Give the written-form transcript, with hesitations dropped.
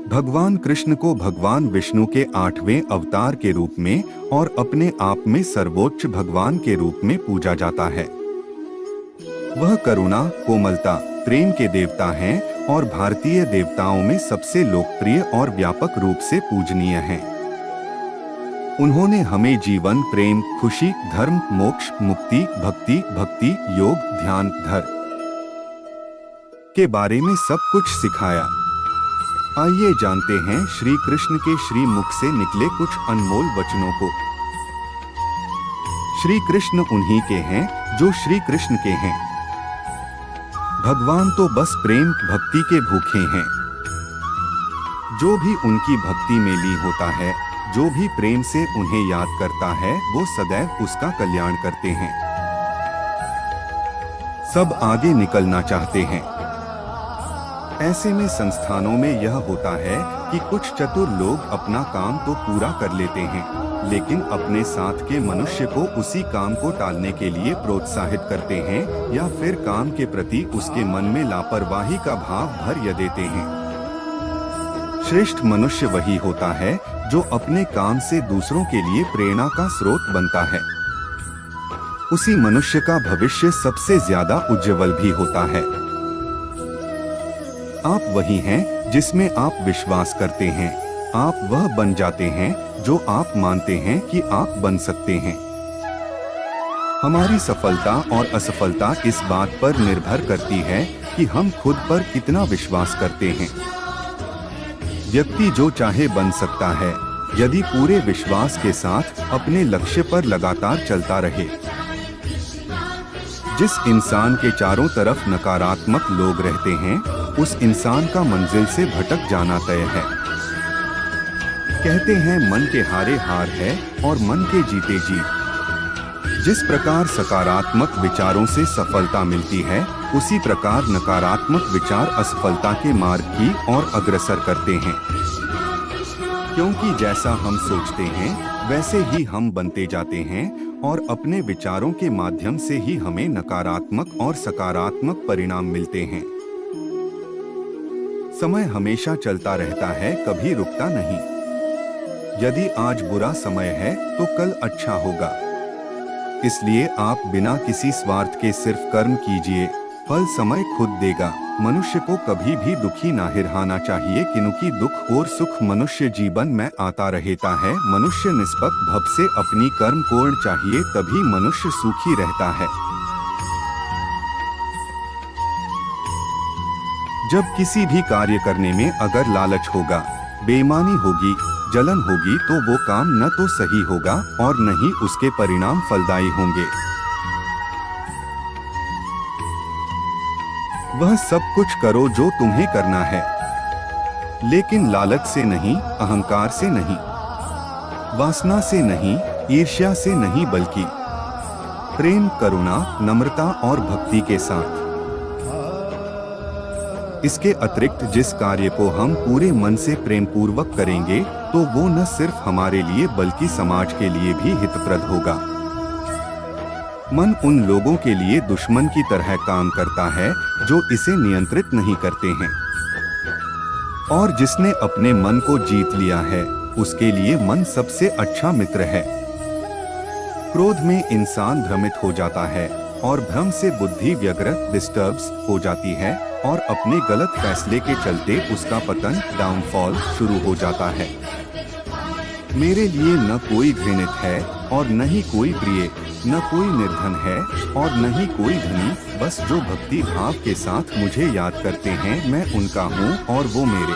भगवान कृष्ण को भगवान विष्णु के 8वें अवतार के रूप में और अपने आप में सर्वोच्च भगवान के रूप में पूजा जाता है। वह करुणा, कोमलता, प्रेम के देवता हैं और भारतीय देवताओं में सबसे लोकप्रिय और व्यापक रूप से पूजनीय हैं। उन्होंने हमें जीवन, प्रेम, खुशी, धर्म, मोक्ष, मुक्ति, भक्ति, योग, ध्यान, धर के बारे में सब कुछ सिखाया। आइए जानते हैं श्री कृष्ण के श्री मुख से निकले कुछ अनमोल वचनों को। श्री कृष्ण उन्हीं के हैं जो श्री कृष्ण के हैं। भगवान तो बस प्रेम भक्ति के भूखे हैं। जो भी उनकी भक्ति में लीन होता है, जो भी प्रेम से उन्हें याद करता है, वो सदैव उसका कल्याण करते हैं। सब आगे निकलना चाहते हैं। ऐसे में संस्थानों में यह होता है कि कुछ चतुर लोग अपना काम तो पूरा कर लेते हैं, लेकिन अपने साथ के मनुष्य को उसी काम को टालने के लिए प्रोत्साहित करते हैं या फिर काम के प्रति उसके मन में लापरवाही का भाव भर देते हैं। श्रेष्ठ मनुष्य वही होता है जो अपने काम से दूसरों के लिए प्रेरणा का स्रोत बनता है। उसी मनुष्य का भविष्य सबसे ज्यादा उज्जवल भी होता है। आप वही हैं जिसमें आप विश्वास करते हैं। आप वह बन जाते हैं जो आप मानते हैं कि आप बन सकते हैं। हमारी सफलता और असफलता इस बात पर निर्भर करती है कि हम खुद पर कितना विश्वास करते हैं। व्यक्ति जो चाहे बन सकता है, यदि पूरे विश्वास के साथ अपने लक्ष्य पर लगातार चलता रहे। जिस इंसान के चारों तरफ नकारात्मक लोग रहते हैं, उस इंसान का मंजिल से भटक जाना तय है। कहते हैं मन के हारे हार है और मन के जीते जीत। जिस प्रकार सकारात्मक विचारों से सफलता मिलती है, उसी प्रकार नकारात्मक विचार असफलता के मार्ग की ओर अग्रसर करते हैं। क्योंकि जैसा हम सोचते हैं, वैसे ही हम बनते जाते हैं और अपने विचारों के माध्यम से ही हमें नकारात्मक और सकारात्मक परिणाम मिलते हैं। समय हमेशा चलता रहता है, कभी रुकता नहीं। यदि आज बुरा समय है तो कल अच्छा होगा। इसलिए आप बिना किसी स्वार्थ के सिर्फ कर्म कीजिए, फल समय खुद देगा। मनुष्य को कभी भी दुखी ना रहना चाहिए, क्योंकि दुख और सुख मनुष्य जीवन में आता रहता है। मनुष्य निष्पक्ष भाव से अपनी कर्म करना चाहिए, तभी मनुष्य सुखी रहता है। जब किसी भी कार्य करने में अगर लालच होगा, बेईमानी होगी, जलन होगी, तो वो काम न तो सही होगा और न ही उसके परिणाम फलदायी होंगे। वह सब कुछ करो जो तुम्हें करना है, लेकिन लालच से नहीं, अहंकार से नहीं, वासना से नहीं, ईर्ष्या से नहीं, बल्कि प्रेम, करुणा, नम्रता और भक्ति के साथ। इसके अतिरिक्त जिस कार्य को हम पूरे मन से प्रेम पूर्वक करेंगे, तो वो न सिर्फ हमारे लिए बल्कि समाज के लिए भी हितप्रद होगा। मन उन लोगों के लिए दुश्मन की तरह काम करता है जो इसे नियंत्रित नहीं करते हैं, और जिसने अपने मन को जीत लिया है, उसके लिए मन सबसे अच्छा मित्र है। क्रोध में इंसान भ्रमित हो जाता है और भ्रम से बुद्धि व्यग्र डिस्टर्ब्स हो जाती है और अपने गलत फैसले के चलते उसका पतन, डाउनफॉल शुरू हो जाता है। मेरे लिए न कोई घृणित है और न ही कोई प्रिय, न कोई निर्धन है और न ही कोई धनी, बस जो भक्ति भाव के साथ मुझे याद करते हैं, मैं उनका हूँ और वो मेरे।